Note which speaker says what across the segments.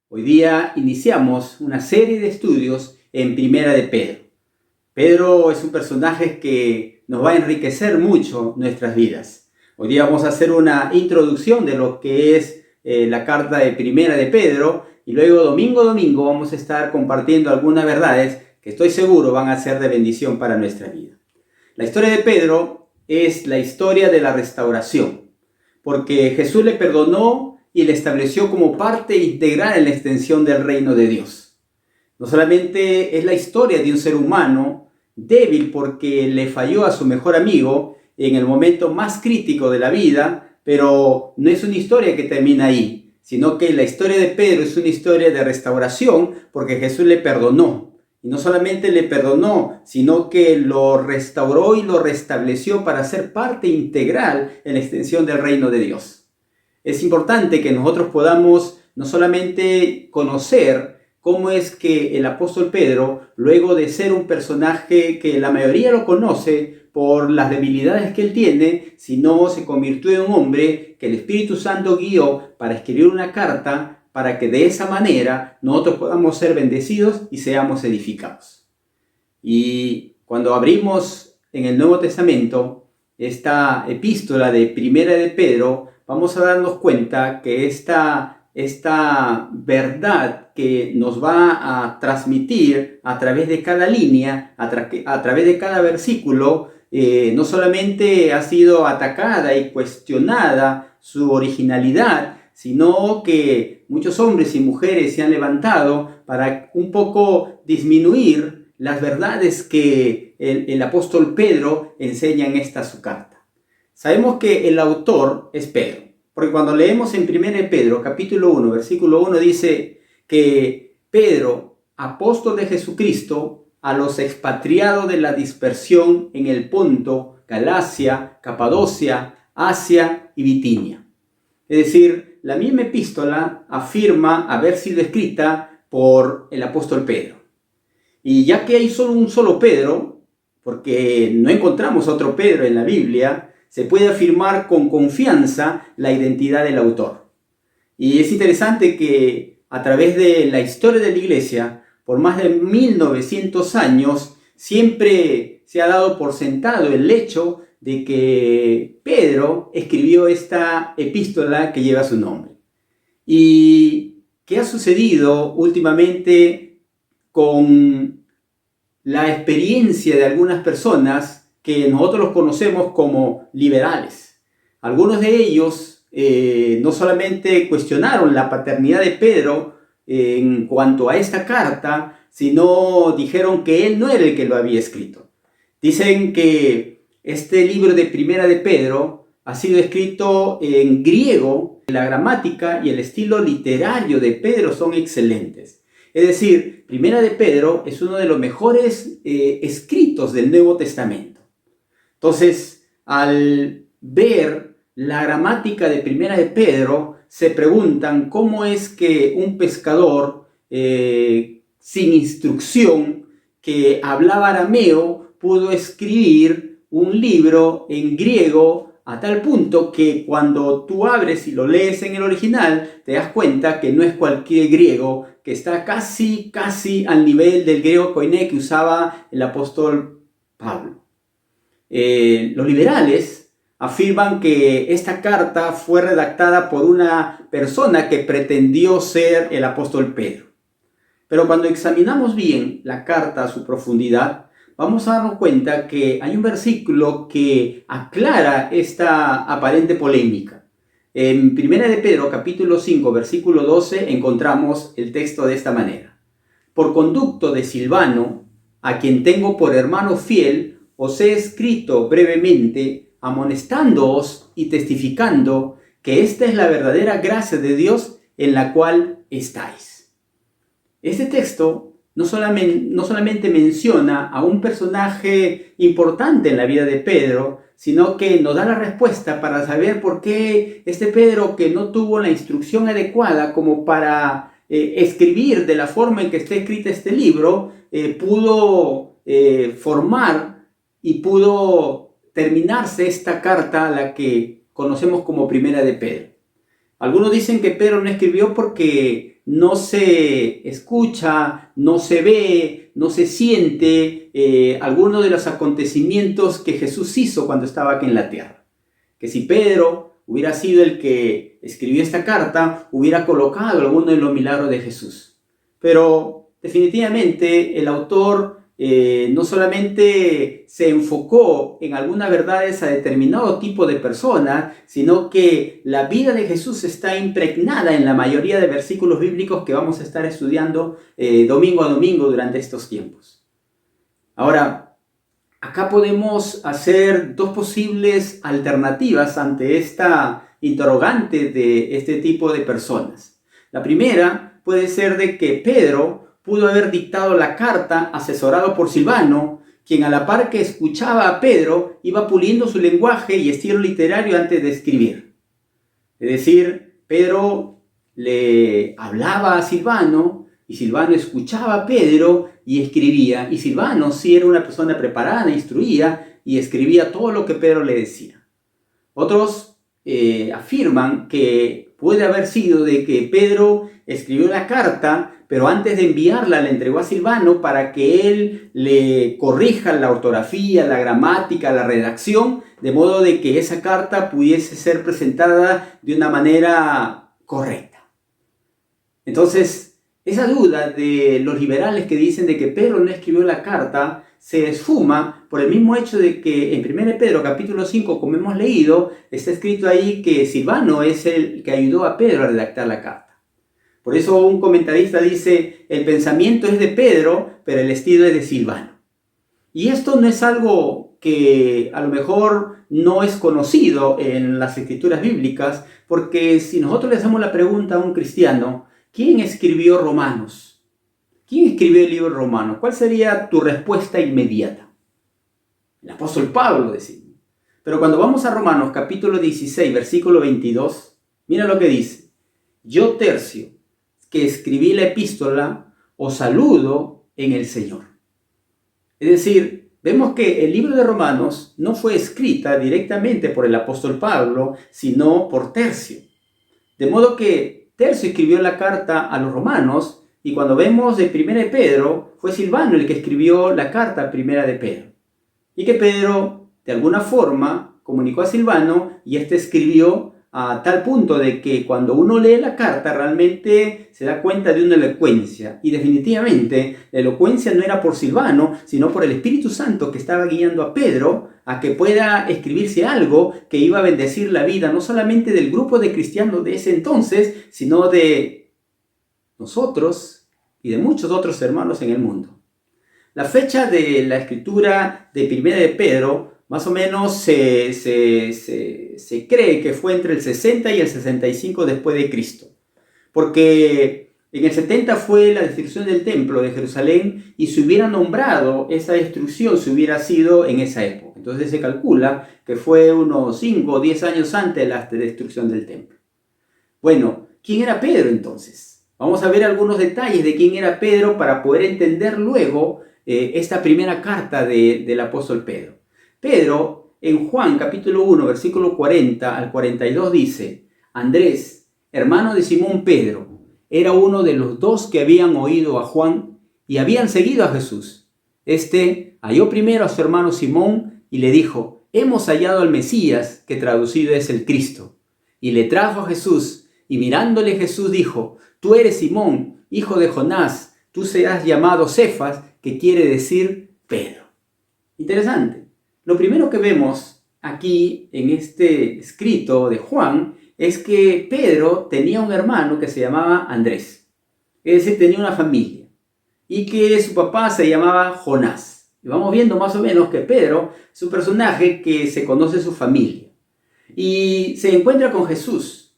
Speaker 1: Hoy día iniciamos una serie de estudios en Primera de Pedro. Pedro es un personaje que nos va a enriquecer mucho nuestras vidas. Hoy día vamos a hacer una introducción de lo que es la carta de Primera de Pedro y luego domingo a domingo vamos a estar compartiendo algunas verdades que estoy seguro van a ser de bendición para nuestra vida. La historia de Pedro es la historia de la restauración, porque Jesús le perdonó y le estableció como parte integral en la extensión del reino de Dios. No solamente es la historia de un ser humano débil porque le falló a su mejor amigo en el momento más crítico de la vida, pero no es una historia que termina ahí, sino que la historia de Pedro es una historia de restauración porque Jesús le perdonó. Y no solamente le perdonó, sino que lo restauró y lo restableció para ser parte integral en la extensión del reino de Dios. Es importante que nosotros podamos no solamente conocer cómo es que el apóstol Pedro, luego de ser un personaje que la mayoría lo conoce por las debilidades que él tiene, sino se convirtió en un hombre que el Espíritu Santo guió para escribir una carta para que de esa manera nosotros podamos ser bendecidos y seamos edificados. Y cuando abrimos en el Nuevo Testamento esta epístola de Primera de Pedro, vamos a darnos cuenta que esta verdad que nos va a transmitir a través de cada línea, a través de cada versículo, no solamente ha sido atacada y cuestionada su originalidad, sino que muchos hombres y mujeres se han levantado para un poco disminuir las verdades que el apóstol Pedro enseña en esta su carta. Sabemos que el autor es Pedro, porque cuando leemos en 1 Pedro, capítulo 1, versículo 1, dice que Pedro, apóstol de Jesucristo, a los expatriados de la dispersión en el Ponto, Galacia, Capadocia, Asia y Bitinia. Es decir, la misma epístola afirma haber sido escrita por el apóstol Pedro. Y ya que hay solo un solo Pedro, porque no encontramos otro Pedro en la Biblia, se puede afirmar con confianza la identidad del autor. Y es interesante que a través de la historia de la iglesia, por más de 1900 años, siempre se ha dado por sentado el hecho de que Pedro escribió esta epístola que lleva su nombre. ¿Y qué ha sucedido últimamente con la experiencia de algunas personas que nosotros los conocemos como liberales? Algunos de ellos no solamente cuestionaron la paternidad de Pedro en cuanto a esta carta, sino dijeron que él no era el que lo había escrito. Dicen que este libro de Primera de Pedro ha sido escrito en griego. La gramática y el estilo literario de Pedro son excelentes. Es decir, Primera de Pedro es uno de los mejores escritos del Nuevo Testamento. Entonces, al ver la gramática de Primera de Pedro, se preguntan cómo es que un pescador sin instrucción que hablaba arameo pudo escribir un libro en griego a tal punto que cuando tú abres y lo lees en el original, te das cuenta que no es cualquier griego, que está casi al nivel del griego koiné que usaba el apóstol Pablo. Los liberales afirman que esta carta fue redactada por una persona que pretendió ser el apóstol Pedro. Pero cuando examinamos bien la carta a su profundidad, vamos a darnos cuenta que hay un versículo que aclara esta aparente polémica. En 1 de Pedro, capítulo 5, versículo 12, encontramos el texto de esta manera. Por conducto de Silvano, a quien tengo por hermano fiel, os he escrito brevemente, amonestándoos y testificando que esta es la verdadera gracia de Dios en la cual estáis. Este texto no solamente menciona a un personaje importante en la vida de Pedro, sino que nos da la respuesta para saber por qué este Pedro, que no tuvo la instrucción adecuada como para escribir de la forma en que está escrito este libro, pudo formar y pudo terminarse esta carta a la que conocemos como Primera de Pedro. Algunos dicen que Pedro no escribió porque no se escucha, no se ve, no se siente alguno de los acontecimientos que Jesús hizo cuando estaba aquí en la tierra. Que si Pedro hubiera sido el que escribió esta carta, hubiera colocado alguno de los milagros de Jesús. Pero definitivamente el autor no solamente se enfocó en algunas verdades a determinado tipo de personas, sino que la vida de Jesús está impregnada en la mayoría de versículos bíblicos que vamos a estar estudiando domingo a domingo durante estos tiempos. Ahora, acá podemos hacer dos posibles alternativas ante esta interrogante de este tipo de personas. La primera puede ser de que Pedro pudo haber dictado la carta asesorado por Silvano, quien a la par que escuchaba a Pedro iba puliendo su lenguaje y estilo literario antes de escribir. Es decir, Pedro le hablaba a Silvano y Silvano escuchaba a Pedro y escribía. Y Silvano sí era una persona preparada, instruía y escribía todo lo que Pedro le decía. Otros afirman que puede haber sido de que Pedro escribió la carta, pero antes de enviarla le entregó a Silvano para que él le corrija la ortografía, la gramática, la redacción, de modo de que esa carta pudiese ser presentada de una manera correcta. Entonces, esa duda de los liberales que dicen de que Pedro no escribió la carta se esfuma por el mismo hecho de que en 1 Pedro capítulo 5, como hemos leído, está escrito ahí que Silvano es el que ayudó a Pedro a redactar la carta. Por eso un comentarista dice, el pensamiento es de Pedro, pero el estilo es de Silvano. Y esto no es algo que a lo mejor no es conocido en las escrituras bíblicas, porque si nosotros le hacemos la pregunta a un cristiano, ¿quién escribió Romanos? ¿Quién escribió el libro Romanos? ¿Cuál sería tu respuesta inmediata? El apóstol Pablo, decimos. Pero cuando vamos a Romanos capítulo 16, versículo 22, mira lo que dice. Yo, Tercio, que escribí la epístola, os saludo en el Señor. Es decir, vemos que el libro de Romanos no fue escrita directamente por el apóstol Pablo, sino por Tercio. De modo que Tercio escribió la carta a los romanos, y cuando vemos de 1 Pedro, fue Silvano el que escribió la carta a 1 de Pedro. Y que Pedro, de alguna forma, comunicó a Silvano, y este escribió a tal punto de que cuando uno lee la carta realmente se da cuenta de una elocuencia. Y definitivamente la elocuencia no era por Silvano, sino por el Espíritu Santo que estaba guiando a Pedro a que pueda escribirse algo que iba a bendecir la vida no solamente del grupo de cristianos de ese entonces, sino de nosotros y de muchos otros hermanos en el mundo. La fecha de la escritura de 1 de Pedro más o menos se cree que fue entre el 60 y el 65 después de Cristo. Porque en el 70 fue la destrucción del templo de Jerusalén y se hubiera nombrado esa destrucción si hubiera sido en esa época. Entonces se calcula que fue unos 5 o 10 años antes de la destrucción del templo. Bueno, ¿quién era Pedro entonces? Vamos a ver algunos detalles de quién era Pedro para poder entender luego esta primera carta del apóstol Pedro. Pedro, en Juan capítulo 1, versículo 40 al 42 dice, Andrés, hermano de Simón Pedro, era uno de los dos que habían oído a Juan y habían seguido a Jesús. Este halló primero a su hermano Simón y le dijo, hemos hallado al Mesías, que traducido es el Cristo. Y le trajo a Jesús, y mirándole Jesús dijo, tú eres Simón, hijo de Jonás, tú serás llamado Cefas, que quiere decir Pedro. Interesante. Lo primero que vemos aquí en este escrito de Juan es que Pedro tenía un hermano que se llamaba Andrés. Es decir, tenía una familia. Y que su papá se llamaba Jonás. Y vamos viendo más o menos que Pedro es un personaje que se conoce su familia. Y se encuentra con Jesús.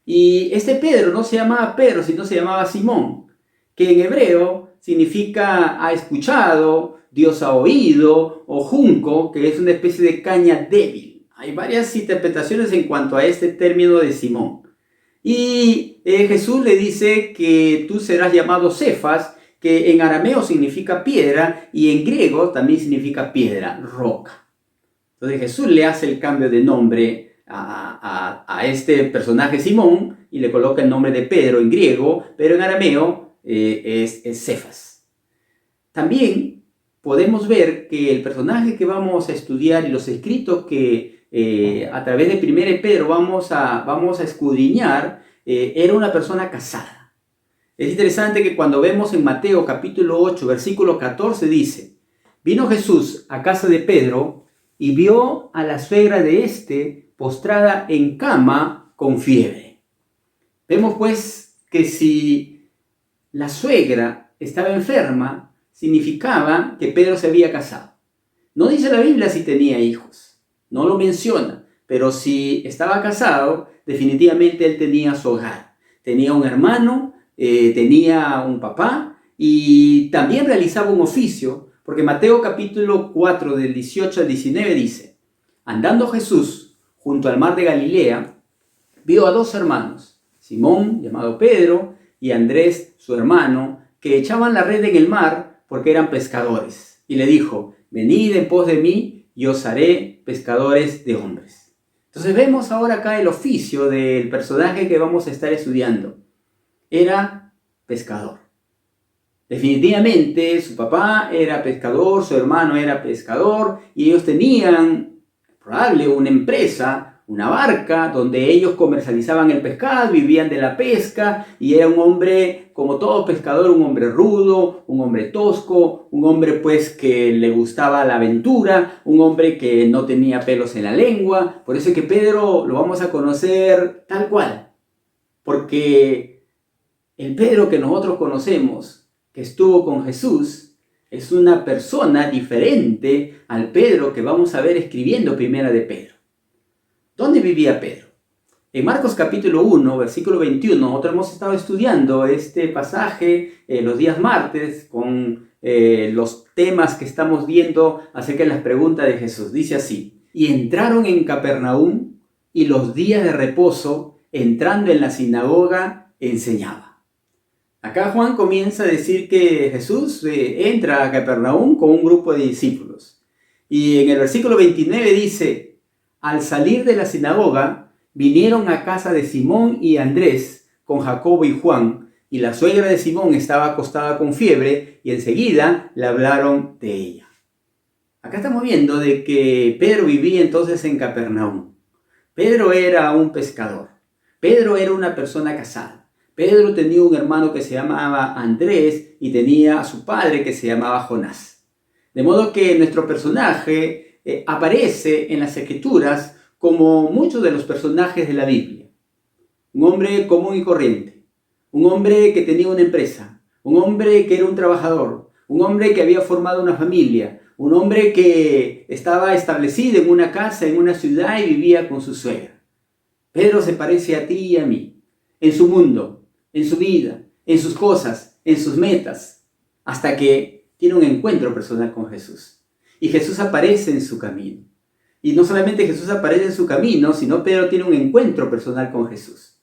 Speaker 1: Y este Pedro no se llamaba Pedro, sino se llamaba Simón, que en hebreo significa ha escuchado, Dios ha oído, o junco, que es una especie de caña débil. Hay varias interpretaciones en cuanto a este término de Simón. Y Jesús le dice que tú serás llamado Cefas, que en arameo significa piedra y en griego también significa piedra, roca. Entonces Jesús le hace el cambio de nombre a este personaje Simón y le coloca el nombre de Pedro en griego, pero en arameo es Cefas. También podemos ver que el personaje que vamos a estudiar y los escritos que a través de 1 Pedro vamos a escudriñar, era una persona casada. Es interesante que cuando vemos en Mateo capítulo 8, versículo 14 dice: vino Jesús a casa de Pedro y vio a la suegra de éste postrada en cama con fiebre. Vemos pues que si la suegra estaba enferma, significaba que Pedro se había casado. No dice la Biblia si tenía hijos, no lo menciona, pero si estaba casado, definitivamente él tenía su hogar. Tenía un hermano, tenía un papá y también realizaba un oficio, porque Mateo capítulo 4 del 18 al 19 dice: andando Jesús junto al mar de Galilea, vio a dos hermanos, Simón, llamado Pedro, y Andrés, su hermano, que echaban la red en el mar porque eran pescadores. Y le dijo: venid en pos de mí y os haré pescadores de hombres. Entonces vemos ahora acá el oficio del personaje que vamos a estar estudiando. Era pescador. Definitivamente su papá era pescador, su hermano era pescador y ellos tenían probablemente una empresa, una barca donde ellos comercializaban el pescado, vivían de la pesca, y era un hombre, como todo pescador, un hombre rudo, un hombre tosco, un hombre pues que le gustaba la aventura, un hombre que no tenía pelos en la lengua. Por eso es que Pedro lo vamos a conocer tal cual, porque el Pedro que nosotros conocemos, que estuvo con Jesús, es una persona diferente al Pedro que vamos a ver escribiendo Primera de Pedro. ¿Dónde vivía Pedro? En Marcos capítulo 1, versículo 21, nosotros hemos estado estudiando este pasaje los días martes con los temas que estamos viendo acerca de las preguntas de Jesús. Dice así: y entraron en Capernaum, y los días de reposo, entrando en la sinagoga, enseñaba. Acá Juan comienza a decir que Jesús entra a Capernaum con un grupo de discípulos. Y en el versículo 29 dice: al salir de la sinagoga, vinieron a casa de Simón y Andrés con Jacobo y Juan, y la suegra de Simón estaba acostada con fiebre, y enseguida le hablaron de ella. Acá estamos viendo de que Pedro vivía entonces en Capernaum. Pedro era un pescador. Pedro era una persona casada. Pedro tenía un hermano que se llamaba Andrés y tenía a su padre que se llamaba Jonás. De modo que nuestro personaje aparece en las Escrituras como muchos de los personajes de la Biblia. Un hombre común y corriente, un hombre que tenía una empresa, un hombre que era un trabajador, un hombre que había formado una familia, un hombre que estaba establecido en una casa, en una ciudad, y vivía con su suegra. Pedro se parece a ti y a mí, en su mundo, en su vida, en sus cosas, en sus metas, hasta que tiene un encuentro personal con Jesús. Y Jesús aparece en su camino. Y no solamente Jesús aparece en su camino, sino Pedro tiene un encuentro personal con Jesús.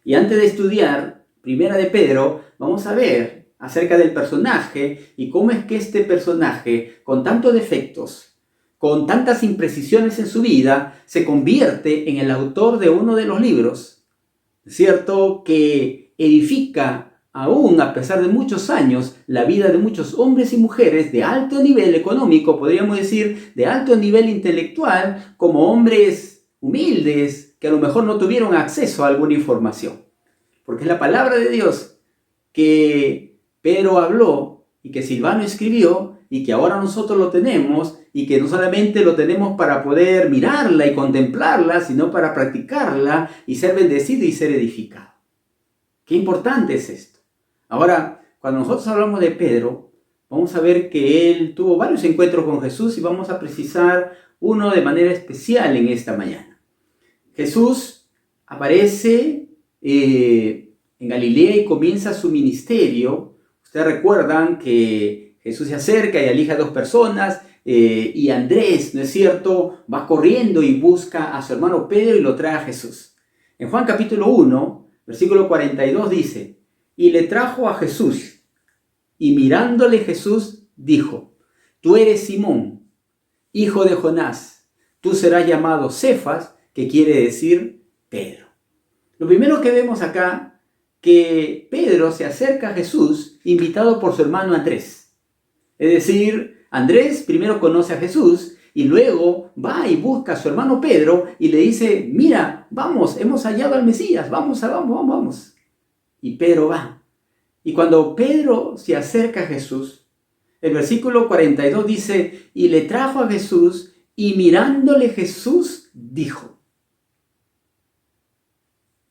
Speaker 1: Y antes de estudiar Primera de Pedro, vamos a ver acerca del personaje y cómo es que este personaje, con tantos defectos, con tantas imprecisiones en su vida, se convierte en el autor de uno de los libros, ¿cierto?, que edifica aún a pesar de muchos años la vida de muchos hombres y mujeres de alto nivel económico, podríamos decir de alto nivel intelectual, como hombres humildes que a lo mejor no tuvieron acceso a alguna información. Porque es la palabra de Dios que Pedro habló y que Silvano escribió y que ahora nosotros lo tenemos, y que no solamente lo tenemos para poder mirarla y contemplarla, sino para practicarla y ser bendecido y ser edificado. Qué importante es esto. Ahora, cuando nosotros hablamos de Pedro, vamos a ver que él tuvo varios encuentros con Jesús y vamos a precisar uno de manera especial en esta mañana. Jesús aparece en Galilea y comienza su ministerio. Ustedes recuerdan que Jesús se acerca y elige a dos personas, y Andrés, ¿no es cierto?, va corriendo y busca a su hermano Pedro y lo trae a Jesús. En Juan capítulo 1, versículo 42 dice: y le trajo a Jesús, y mirándole Jesús dijo: tú eres Simón, hijo de Jonás, tú serás llamado Cefas, que quiere decir Pedro. Lo primero que vemos acá, que Pedro se acerca a Jesús invitado por su hermano Andrés. Es decir, Andrés primero conoce a Jesús y luego va y busca a su hermano Pedro y le dice, mira, vamos, hemos hallado al Mesías, vamos. Y Pedro va. Y cuando Pedro se acerca a Jesús, el versículo 42 dice, y le trajo a Jesús, y mirándole Jesús dijo.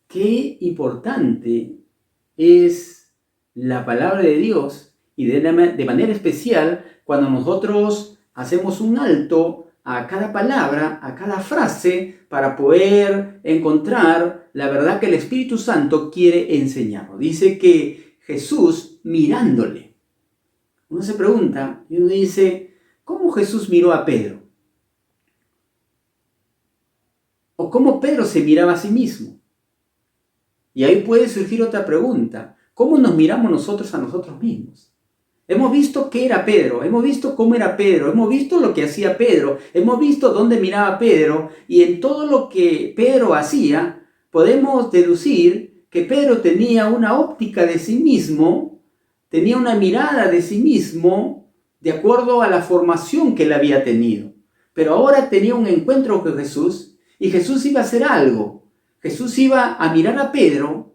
Speaker 1: Qué importante es la palabra de Dios y de manera especial cuando nosotros hacemos un alto a cada palabra, a cada frase, para poder encontrar la verdad que el Espíritu Santo quiere enseñarnos. Dice que Jesús mirándole. Uno se pregunta y uno dice, ¿cómo Jesús miró a Pedro? ¿O cómo Pedro se miraba a sí mismo? Y ahí puede surgir otra pregunta. ¿Cómo nos miramos nosotros a nosotros mismos? Hemos visto qué era Pedro, hemos visto cómo era Pedro, hemos visto lo que hacía Pedro, hemos visto dónde miraba Pedro, y en todo lo que Pedro hacía, podemos deducir que Pedro tenía una óptica de sí mismo, tenía una mirada de sí mismo, de acuerdo a la formación que él había tenido. Pero ahora tenía un encuentro con Jesús, y Jesús iba a hacer algo. Jesús iba a mirar a Pedro,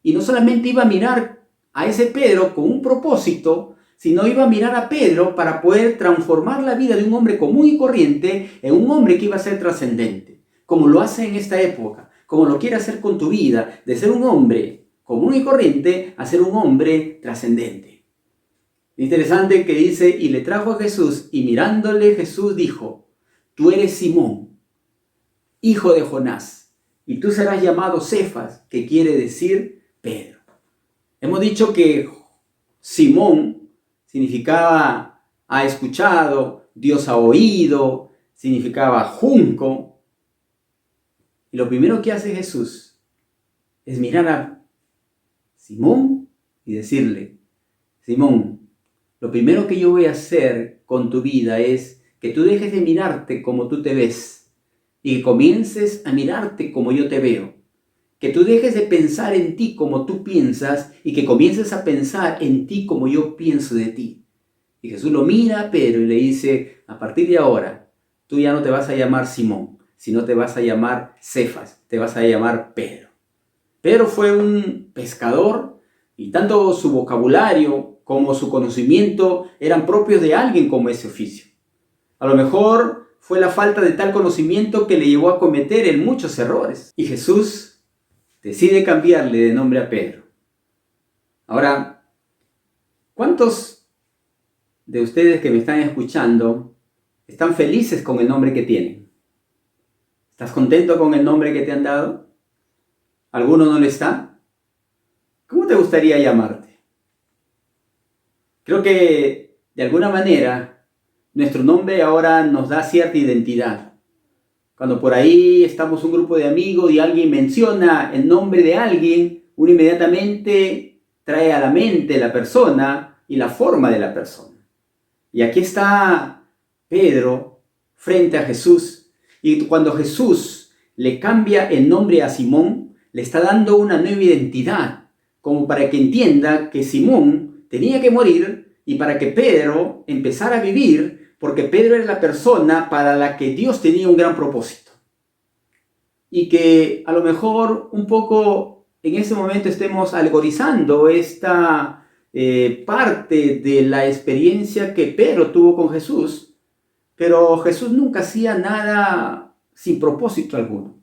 Speaker 1: y no solamente iba a mirar a ese Pedro con un propósito, sino iba a mirar a Pedro para poder transformar la vida de un hombre común y corriente en un hombre que iba a ser trascendente, como lo hace en esta época, como lo quiere hacer con tu vida, de ser un hombre común y corriente a ser un hombre trascendente. Interesante que dice, y le trajo a Jesús, y mirándole Jesús dijo, tú eres Simón, hijo de Jonás, y tú serás llamado Cefas, que quiere decir Pedro. Hemos dicho que Simón significaba ha escuchado, Dios ha oído, significaba junco. Y lo primero que hace Jesús es mirar a Simón y decirle, Simón, lo primero que yo voy a hacer con tu vida es que tú dejes de mirarte como tú te ves y que comiences a mirarte como yo te veo. Que tú dejes de pensar en ti como tú piensas y que comiences a pensar en ti como yo pienso de ti. Y Jesús lo mira a Pedro y le dice, a partir de ahora, tú ya no te vas a llamar Simón, sino te vas a llamar Cefas, te vas a llamar Pedro. Pedro fue un pescador y tanto su vocabulario como su conocimiento eran propios de alguien con ese oficio. A lo mejor fue la falta de tal conocimiento que le llevó a cometer muchos errores. Y Jesús decide cambiarle de nombre a Pedro. Ahora, ¿cuántos de ustedes que me están escuchando están felices con el nombre que tienen? ¿Estás contento con el nombre que te han dado? ¿Alguno no lo está? ¿Cómo te gustaría llamarte? Creo que de alguna manera nuestro nombre ahora nos da cierta identidad. Cuando por ahí estamos un grupo de amigos y alguien menciona el nombre de alguien, uno inmediatamente trae a la mente la persona y la forma de la persona. Y aquí está Pedro frente a Jesús. Y cuando Jesús le cambia el nombre a Simón, le está dando una nueva identidad, como para que entienda que Simón tenía que morir y para que Pedro empezara a vivir, porque Pedro era la persona para la que Dios tenía un gran propósito. Y que a lo mejor un poco en ese momento estemos alegorizando esta parte de la experiencia que Pedro tuvo con Jesús, pero Jesús nunca hacía nada sin propósito alguno.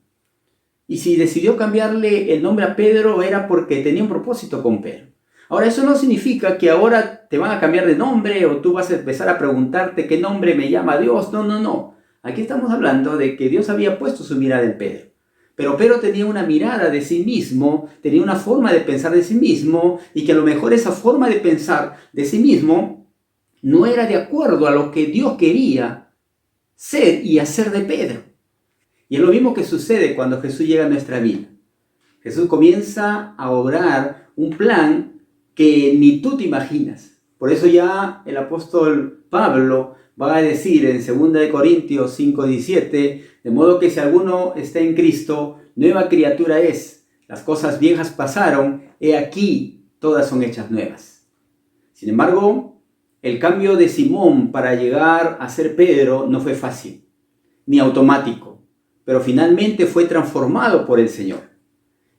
Speaker 1: Y si decidió cambiarle el nombre a Pedro era porque tenía un propósito con Pedro. Ahora, eso no significa que ahora te van a cambiar de nombre o tú vas a empezar a preguntarte qué nombre me llama Dios. No. Aquí estamos hablando de que Dios había puesto su mirada en Pedro. Pero Pedro tenía una mirada de sí mismo, tenía una forma de pensar de sí mismo y que a lo mejor esa forma de pensar de sí mismo no era de acuerdo a lo que Dios quería ser y hacer de Pedro. Y es lo mismo que sucede cuando Jesús llega a nuestra vida. Jesús comienza a obrar un plan que ni tú te imaginas. Por eso ya el apóstol Pablo va a decir en 2 Corintios 5:17, de modo que si alguno está en Cristo, nueva criatura es. Las cosas viejas pasaron, he aquí, todas son hechas nuevas. Sin embargo, el cambio de Simón para llegar a ser Pedro no fue fácil, ni automático, pero finalmente fue transformado por el Señor.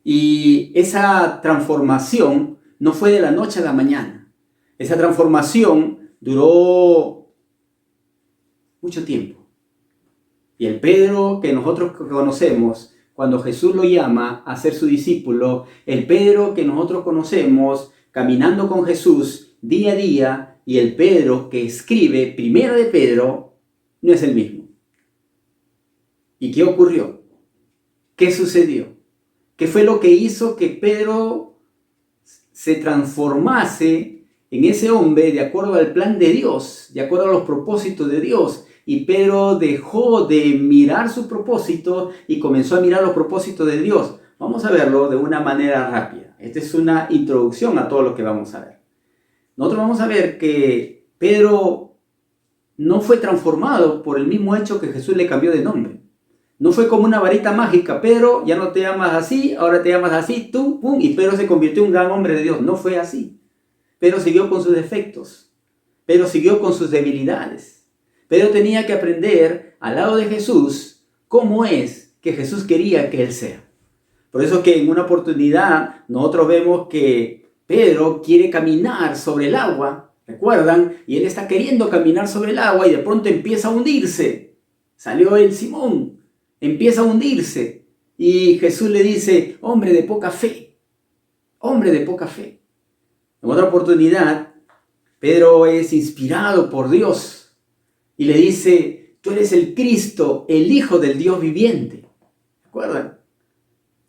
Speaker 1: Y esa transformación no fue de la noche a la mañana. Esa transformación duró mucho tiempo. Y el Pedro que nosotros conocemos, cuando Jesús lo llama a ser su discípulo, el Pedro que nosotros conocemos caminando con Jesús día a día, y el Pedro que escribe Primera de Pedro, no es el mismo. ¿Y qué ocurrió? ¿Qué sucedió? ¿Qué fue lo que hizo que Pedro se transformase en ese hombre de acuerdo al plan de Dios, de acuerdo a los propósitos de Dios? Y Pedro dejó de mirar su propósito y comenzó a mirar los propósitos de Dios. Vamos a verlo de una manera rápida. Esta es una introducción a todo lo que vamos a ver. Nosotros vamos a ver que Pedro no fue transformado por el mismo hecho que Jesús le cambió de nombre. No fue como una varita mágica. Pedro, ya no te llamas así, ahora te llamas así, tú, pum, y Pedro se convirtió en un gran hombre de Dios. No fue así. Pedro siguió con sus defectos. Pedro siguió con sus debilidades. Pedro tenía que aprender al lado de Jesús cómo es que Jesús quería que él sea. Por eso que en una oportunidad nosotros vemos que Pedro quiere caminar sobre el agua, ¿recuerdan? Y él está queriendo caminar sobre el agua y de pronto empieza a hundirse. Salió el Simón, empieza a hundirse. Y Jesús le dice, hombre de poca fe, hombre de poca fe. En otra oportunidad, Pedro es inspirado por Dios y le dice, tú eres el Cristo, el Hijo del Dios viviente. ¿Recuerdan?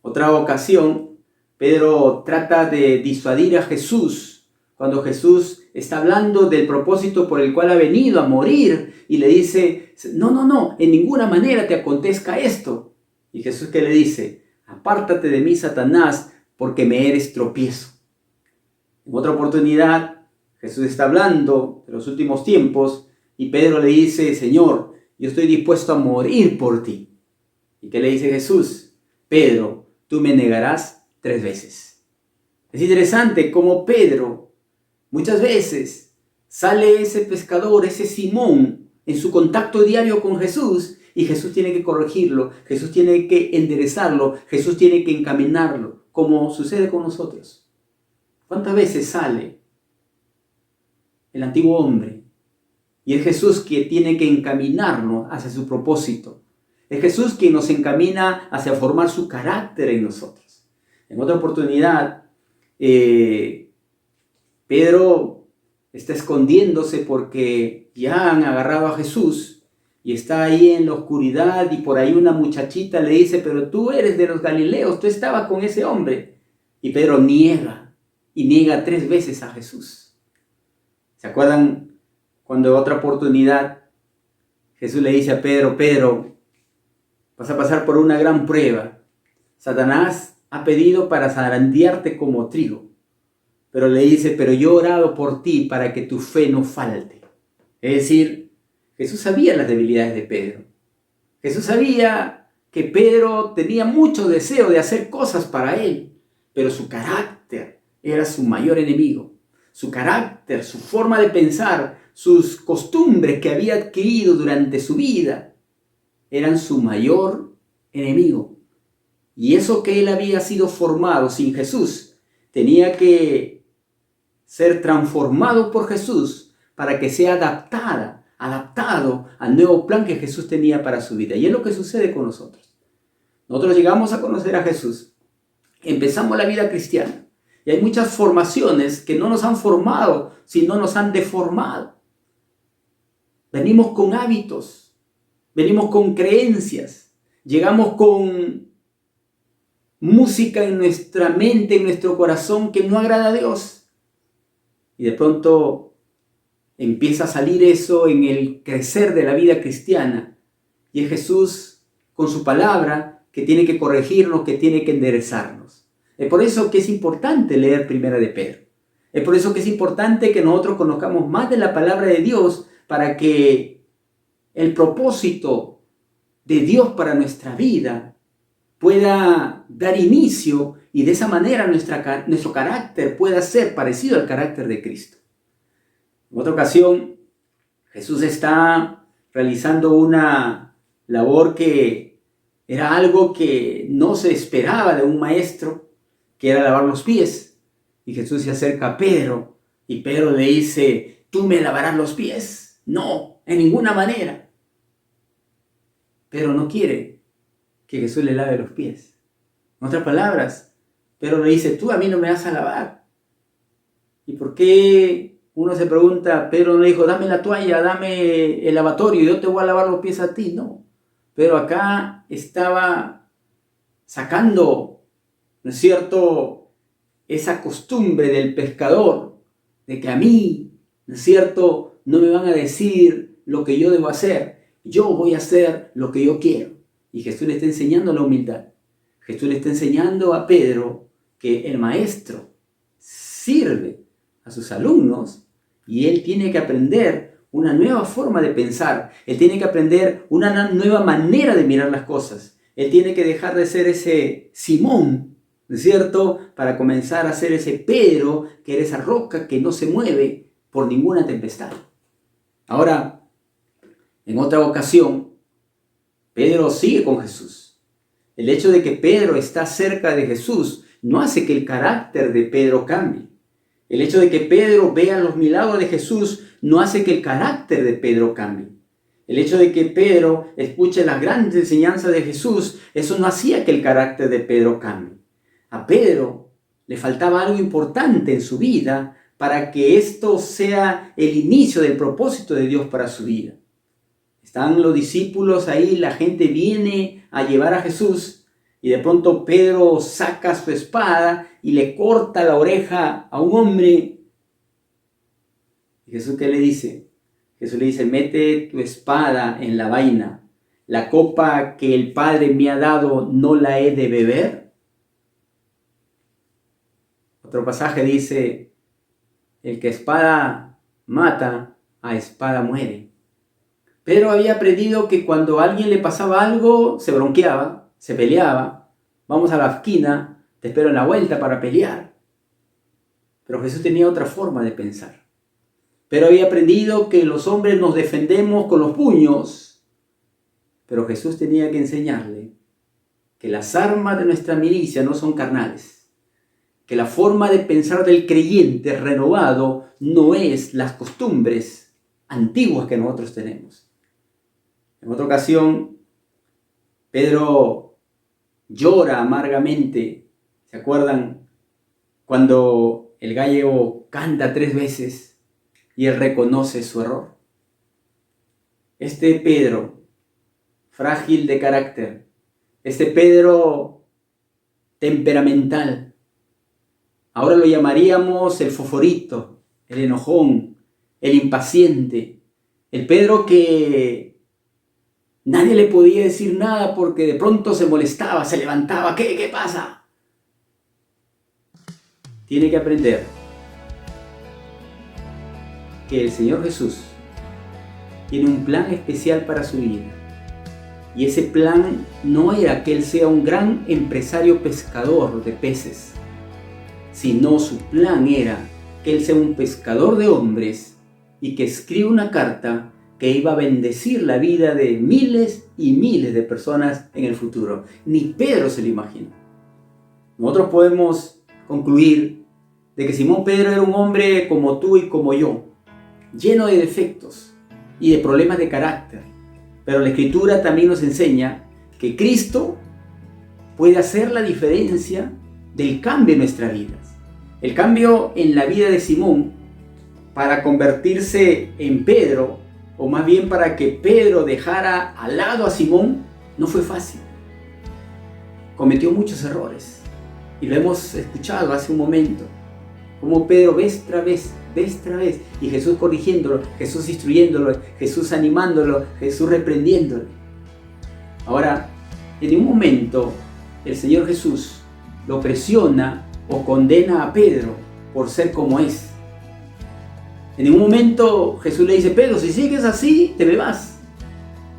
Speaker 1: Otra ocasión, Pedro trata de disuadir a Jesús cuando Jesús está hablando del propósito por el cual ha venido a morir y le dice, no, en ninguna manera te acontezca esto. Y Jesús, ¿qué le dice? Apártate de mí, Satanás, porque me eres tropiezo. En otra oportunidad, Jesús está hablando de los últimos tiempos y Pedro le dice, Señor, yo estoy dispuesto a morir por ti. ¿Y qué le dice Jesús? Pedro, tú me negarás 3 veces. Es interesante cómo Pedro, muchas veces, sale ese pescador, ese Simón, en su contacto diario con Jesús, y Jesús tiene que corregirlo, Jesús tiene que enderezarlo, Jesús tiene que encaminarlo, como sucede con nosotros. ¿Cuántas veces sale el antiguo hombre? Y es Jesús quien tiene que encaminarnos hacia su propósito. Es Jesús quien nos encamina hacia formar su carácter en nosotros. En otra oportunidad, Pedro está escondiéndose porque ya han agarrado a Jesús y está ahí en la oscuridad y por ahí una muchachita le dice, pero tú eres de los Galileos, tú estabas con ese hombre. Y Pedro niega y niega 3 veces a Jesús. ¿Se acuerdan cuando en otra oportunidad Jesús le dice a Pedro, Pedro, vas a pasar por una gran prueba? Satanás ha pedido para zarandearte como trigo. Pero le dice, pero yo he orado por ti para que tu fe no falte. Es decir, Jesús sabía las debilidades de Pedro. Jesús sabía que Pedro tenía mucho deseo de hacer cosas para él, pero su carácter era su mayor enemigo. Su carácter, su forma de pensar, sus costumbres que había adquirido durante su vida, eran su mayor enemigo. Y eso que él había sido formado sin Jesús, tenía que ser transformado por Jesús para que sea adaptado al nuevo plan que Jesús tenía para su vida. Y es lo que sucede con nosotros. Nosotros llegamos a conocer a Jesús, empezamos la vida cristiana, y hay muchas formaciones que no nos han formado, sino nos han deformado. Venimos con hábitos, venimos con creencias, llegamos con música en nuestra mente, en nuestro corazón que no agrada a Dios. Y de pronto empieza a salir eso en el crecer de la vida cristiana. Y es Jesús con su palabra que tiene que corregirnos, que tiene que enderezarnos. Es por eso que es importante leer Primera de Pedro. Es por eso que es importante que nosotros conozcamos más de la palabra de Dios para que el propósito de Dios para nuestra vida pueda dar inicio y de esa manera nuestro carácter pueda ser parecido al carácter de Cristo. En otra ocasión, Jesús está realizando una labor que era algo que no se esperaba de un maestro, que era lavar los pies. Y Jesús se acerca a Pedro y Pedro le dice, ¿tú me lavarás los pies? No, en ninguna manera. Pedro no quiere que Jesús le lave los pies. En otras palabras, Pedro le dice, tú a mí no me vas a lavar. ¿Y por qué? Uno se pregunta, Pedro no dijo, dame la toalla, dame el lavatorio, yo te voy a lavar los pies a ti. No, pero acá estaba sacando, ¿no es cierto?, esa costumbre del pescador, de que a mí, ¿no es cierto?, no me van a decir lo que yo debo hacer, yo voy a hacer lo que yo quiero. Y Jesús le está enseñando la humildad. Jesús le está enseñando a Pedro que el maestro sirve a sus alumnos y él tiene que aprender una nueva forma de pensar. Él tiene que aprender una nueva manera de mirar las cosas. Él tiene que dejar de ser ese Simón, ¿no es cierto?, para comenzar a ser ese Pedro, que era esa roca que no se mueve por ninguna tempestad. Ahora, en otra ocasión, Pedro sigue con Jesús. El hecho de que Pedro está cerca de Jesús no hace que el carácter de Pedro cambie. El hecho de que Pedro vea los milagros de Jesús no hace que el carácter de Pedro cambie. El hecho de que Pedro escuche las grandes enseñanzas de Jesús, eso no hacía que el carácter de Pedro cambie. A Pedro le faltaba algo importante en su vida para que esto sea el inicio del propósito de Dios para su vida. Están los discípulos ahí, la gente viene a llevar a Jesús y de pronto Pedro saca su espada y le corta la oreja a un hombre. ¿Y Jesús qué le dice? Jesús le dice, mete tu espada en la vaina. ¿La copa que el Padre me ha dado no la he de beber? Otro pasaje dice, el que espada mata, a espada muere. Pedro había aprendido que cuando a alguien le pasaba algo, se bronqueaba, se peleaba. Vamos a la esquina, te espero en la vuelta para pelear. Pero Jesús tenía otra forma de pensar. Pedro había aprendido que los hombres nos defendemos con los puños. Pero Jesús tenía que enseñarle que las armas de nuestra milicia no son carnales. Que la forma de pensar del creyente renovado no es las costumbres antiguas que nosotros tenemos. En otra ocasión, Pedro llora amargamente. ¿Se acuerdan? Cuando el gallo canta 3 veces y él reconoce su error. Este Pedro, frágil de carácter, este Pedro temperamental, ahora lo llamaríamos el foforito, el enojón, el impaciente, el Pedro que nadie le podía decir nada porque de pronto se molestaba, se levantaba. ¿Qué pasa? Tiene que aprender que el Señor Jesús tiene un plan especial para su vida. Y ese plan no era que Él sea un gran empresario pescador de peces, sino su plan era que Él sea un pescador de hombres y que escriba una carta que iba a bendecir la vida de miles y miles de personas en el futuro. Ni Pedro se lo imaginó. Nosotros podemos concluir de que Simón Pedro era un hombre como tú y como yo, lleno de defectos y de problemas de carácter. Pero la Escritura también nos enseña que Cristo puede hacer la diferencia del cambio en nuestras vidas. El cambio en la vida de Simón para convertirse en Pedro, o más bien para que Pedro dejara al lado a Simón, no fue fácil. Cometió muchos errores. Y lo hemos escuchado hace un momento. Como Pedro vez tras vez, y Jesús corrigiéndolo, Jesús instruyéndolo, Jesús animándolo, Jesús reprendiéndolo. Ahora, en un momento, el Señor Jesús lo presiona o condena a Pedro por ser como es. En un momento Jesús le dice, Pedro, si sigues así, te me vas.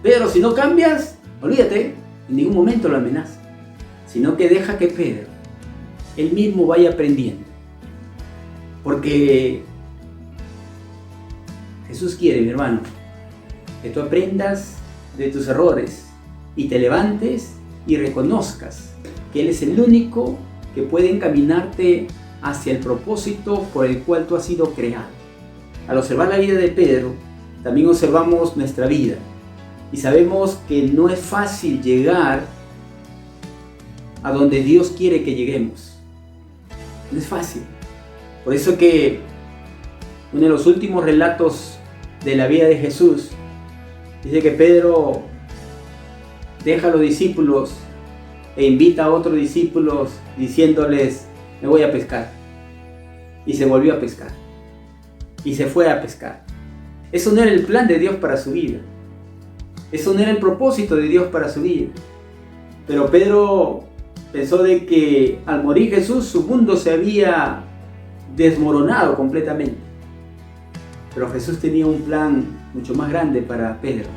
Speaker 1: Pedro, si no cambias, olvídate. En ningún momento lo amenaza, sino que deja que Pedro él mismo vaya aprendiendo. Porque Jesús quiere, mi hermano, que tú aprendas de tus errores y te levantes y reconozcas que Él es el único que puede encaminarte hacia el propósito por el cual tú has sido creado. Al observar la vida de Pedro, también observamos nuestra vida y sabemos que no es fácil llegar a donde Dios quiere que lleguemos. No es fácil. Por eso que uno de los últimos relatos de la vida de Jesús dice que Pedro deja a los discípulos e invita a otros discípulos diciéndoles: me voy a pescar. Y se volvió a pescar. Y se fue a pescar. Eso no era el plan de Dios para su vida. Eso no era el propósito de Dios para su vida. Pero Pedro pensó de que al morir Jesús su mundo se había desmoronado completamente. Pero Jesús tenía un plan mucho más grande para Pedro.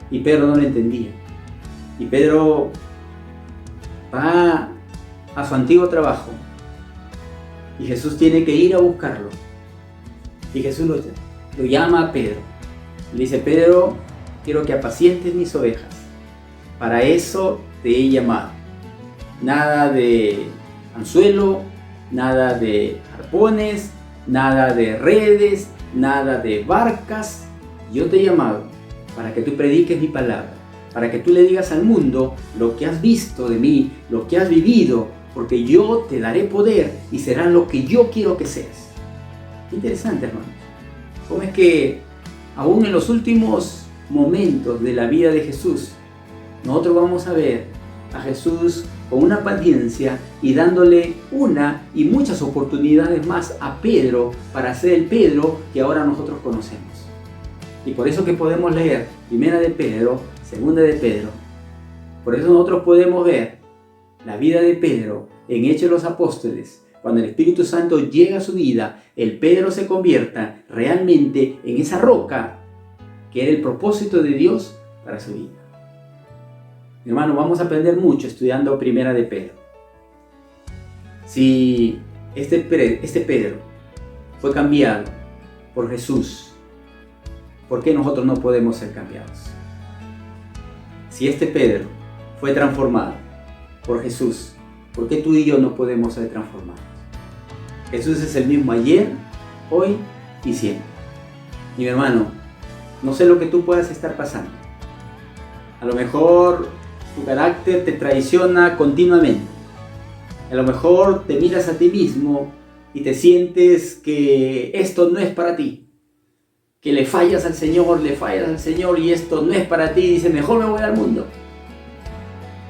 Speaker 1: Y Pedro no lo entendía. Y Pedro va a su antiguo trabajo. Y Jesús tiene que ir a buscarlo. Y Jesús lo llama a Pedro. Le dice: Pedro, quiero que apacientes mis ovejas. Para eso te he llamado. Nada de anzuelo, nada de arpones, nada de redes, nada de barcas. Yo te he llamado para que tú prediques mi palabra, para que tú le digas al mundo lo que has visto de mí, lo que has vivido, porque yo te daré poder y serás lo que yo quiero que seas. Qué interesante, hermanos. Cómo es que aún en los últimos momentos de la vida de Jesús, nosotros vamos a ver a Jesús con una paciencia y dándole una y muchas oportunidades más a Pedro para ser el Pedro que ahora nosotros conocemos. Y por eso que podemos leer Primera de Pedro, Segunda de Pedro. Por eso nosotros podemos ver la vida de Pedro en Hechos de los Apóstoles. Cuando el Espíritu Santo llega a su vida, el Pedro se convierta realmente en esa roca que era el propósito de Dios para su vida. Mi hermano, vamos a aprender mucho estudiando Primera de Pedro. Si este Pedro fue cambiado por Jesús, ¿por qué nosotros no podemos ser cambiados? Si este Pedro fue transformado por Jesús, ¿por qué tú y yo no podemos ser transformados? Jesús es el mismo ayer, hoy y siempre. Y mi hermano, no sé lo que tú puedas estar pasando. A lo mejor tu carácter te traiciona continuamente. A lo mejor te miras a ti mismo y te sientes que esto no es para ti. Que le fallas al Señor y esto no es para ti. Y dices: mejor me voy al mundo.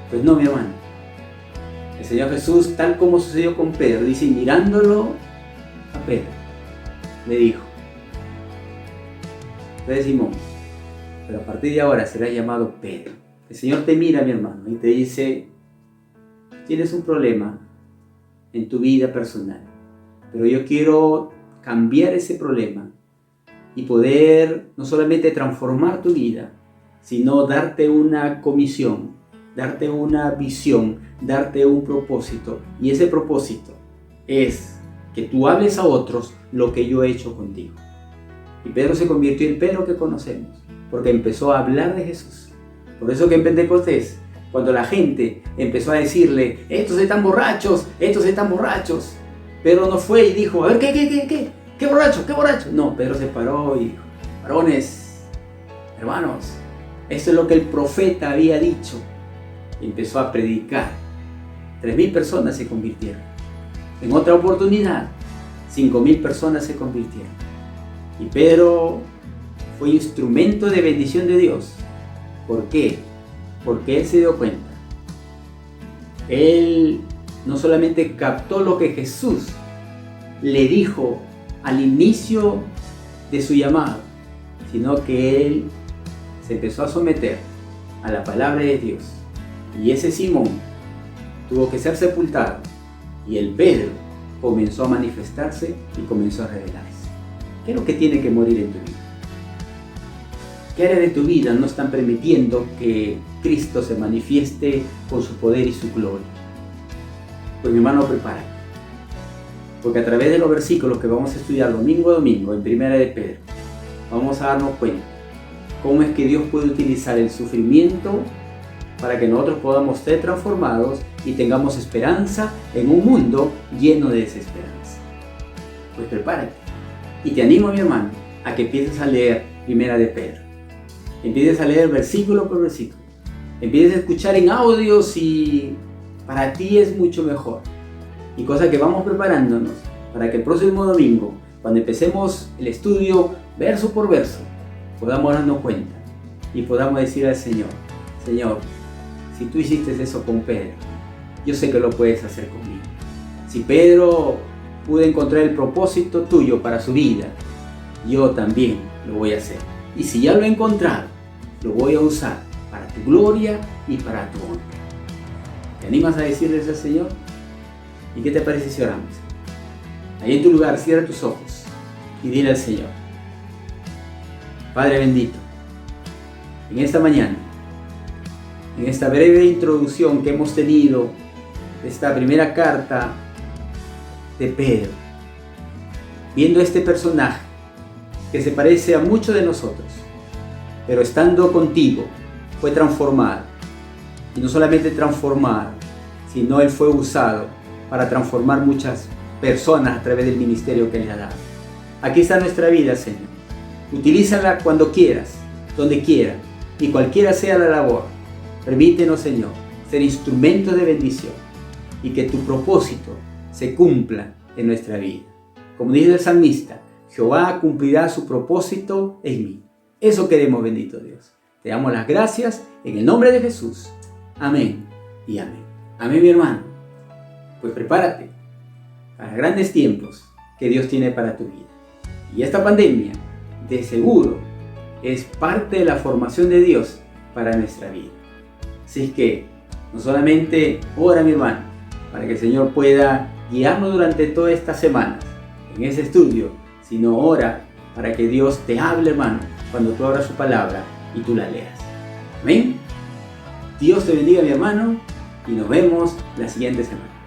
Speaker 1: Pues no, mi hermano. El Señor Jesús, tal como sucedió con Pedro, dice, mirándolo a Pedro, le dijo: tú eres Simón, pero a partir de ahora serás llamado Pedro. El Señor te mira, mi hermano, y te dice: tienes un problema en tu vida personal, pero yo quiero cambiar ese problema y poder no solamente transformar tu vida, sino darte una comisión, darte una visión, darte un propósito. Y ese propósito es que tú hables a otros lo que yo he hecho contigo. Y Pedro se convirtió en Pedro que conocemos, porque empezó a hablar de Jesús. Por eso que en Pentecostés, cuando la gente empezó a decirle: estos están borrachos, Pedro no fue y dijo: a ver, ¿qué borracho? No, Pedro se paró y dijo: varones, hermanos, esto es lo que el profeta había dicho. Y empezó a predicar. 3,000 personas se convirtieron. En otra oportunidad, 5,000 personas se convirtieron. Y Pedro fue instrumento de bendición de Dios. ¿Por qué? Porque él se dio cuenta. Él no solamente captó lo que Jesús le dijo al inicio de su llamado, sino que él se empezó a someter a la palabra de Dios. Y ese Simón tuvo que ser sepultado y el Pedro comenzó a manifestarse y comenzó a revelarse. ¿Qué es lo que tiene que morir en tu vida? ¿Qué área de tu vida no están permitiendo que Cristo se manifieste con su poder y su gloria? Pues mi hermano, prepárate. porque a través de los versículos que vamos a estudiar domingo a domingo en Primera de Pedro, vamos a darnos cuenta cómo es que Dios puede utilizar el sufrimiento para que nosotros podamos ser transformados y tengamos esperanza en un mundo lleno de desesperanza. Pues prepárate y te animo, mi hermano, a que empieces a leer Primera de Pedro. Empieces a leer versículo por versículo. Empieces a escuchar en audios y para ti es mucho mejor. Y cosa que vamos preparándonos para que el próximo domingo, cuando empecemos el estudio verso por verso, podamos darnos cuenta y podamos decir al Señor: Señor, si tú hiciste eso con Pedro, yo sé que lo puedes hacer conmigo. Si Pedro pudo encontrar el propósito tuyo para su vida, yo también lo voy a hacer. Y si ya lo he encontrado, lo voy a usar para tu gloria y para tu honra. ¿Te animas a decirle eso al Señor? ¿Y qué te parece si oramos? Ahí en tu lugar, cierra tus ojos y dile al Señor: Padre bendito, en esta mañana, en esta breve introducción que hemos tenido de esta primera carta de Pedro, viendo este personaje que se parece a muchos de nosotros, pero estando contigo fue transformado, y no solamente transformado, sino él fue usado para transformar muchas personas a través del ministerio que él ha dado. Aquí está nuestra vida, Señor. Utilízala cuando quieras, donde quieras y cualquiera sea la labor. Permítenos, Señor, ser instrumentos de bendición y que tu propósito se cumpla en nuestra vida. Como dice el salmista: Jehová cumplirá su propósito en mí. Eso queremos, bendito Dios. Te damos las gracias en el nombre de Jesús. Amén y amén. Amén, mi hermano. Pues prepárate para grandes tiempos que Dios tiene para tu vida. Y esta pandemia, de seguro, es parte de la formación de Dios para nuestra vida. Así es que no solamente ora, mi hermano, para que el Señor pueda guiarnos durante todas estas semanas en ese estudio, sino ora para que Dios te hable, hermano, cuando tú abras su palabra y tú la leas. Amén. Dios te bendiga, mi hermano, y nos vemos la siguiente semana.